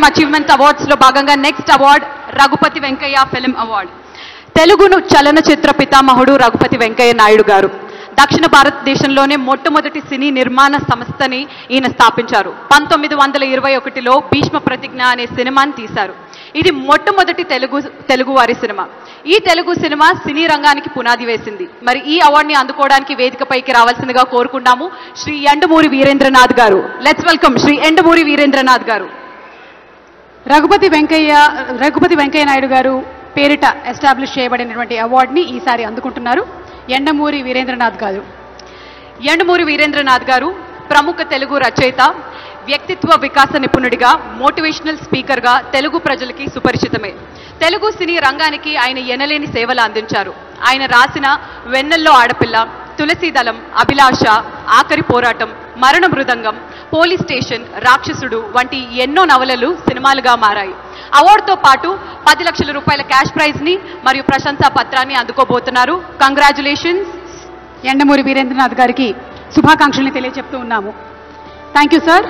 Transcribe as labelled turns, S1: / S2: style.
S1: Film achievement awards లో భాగంగా next award Raghupati Venkaiah film award. తెలుగును చలనచిత్ర పితామహుడు రఘుపతి వెంకయ్య నాయుడు గారు. దక్షిణ భారతదేశంలోనే మొట్టమొదటి సినీ నిర్మాణ సంస్థని ఈయన స్థాపించారు. 1921లో భీష్మ ప్రతిజ్ఞ అనే సినిమాని తీశారు. ఇది మొట్టమొదటి తెలుగు వారి సినిమా. ఈ తెలుగు సినిమా సినీ రంగానికి పునాది వేసింది. మరి ఈ అవార్డుని అందుకోవడానికి వేదికపైకి రావాల్సిందిగా కోరుకున్నాము శ్రీ యండమూరి వీరేంద్రనాథ్ గారు. లెట్స్ వెల్కమ్ శ్రీ యండమూరి వీరేంద్రనాథ్ గారు.
S2: రఘుపతి వెంకయ్య నాయుడు గారు పేరిట ఎస్టాబ్లిష్ చేయబడినటువంటి అవార్డుని ఈసారి అందుకుంటున్నారు యండమూరి వీరేంద్రనాథ్ గారు.
S1: యండమూరి వీరేంద్రనాథ్ గారు ప్రముఖ తెలుగు రచయిత, వ్యక్తిత్వ వికాస నిపుణుడిగా, మోటివేషనల్ స్పీకర్గా తెలుగు ప్రజలకి సుపరిచితమే. తెలుగు సినీ రంగానికి ఆయన ఎనలేని సేవలు అందించారు. ఆయన రాసిన వెన్నెల్లో ఆడపిల్ల, తులసీదళం, అభిలాష, ఆఖరి పోరాటం, మరణ మృదంగం, పోలీస్ స్టేషన్, రాక్షసుడు వంటి ఎన్నో నవలలు సినిమాలుగా మారాయి. అవార్డుతో పాటు 10 లక్షల రూపాయల క్యాష్ ప్రైజ్ ని మరియు ప్రశంసా పత్రాన్ని అందుకోబోతున్నారు. కంగ్రాచులేషన్స్.
S2: యండమూరి వీరేంద్రనాథ్ గారికి శుభాకాంక్షల్ని తెలియజెప్తూ ఉన్నాము. Thank you sir.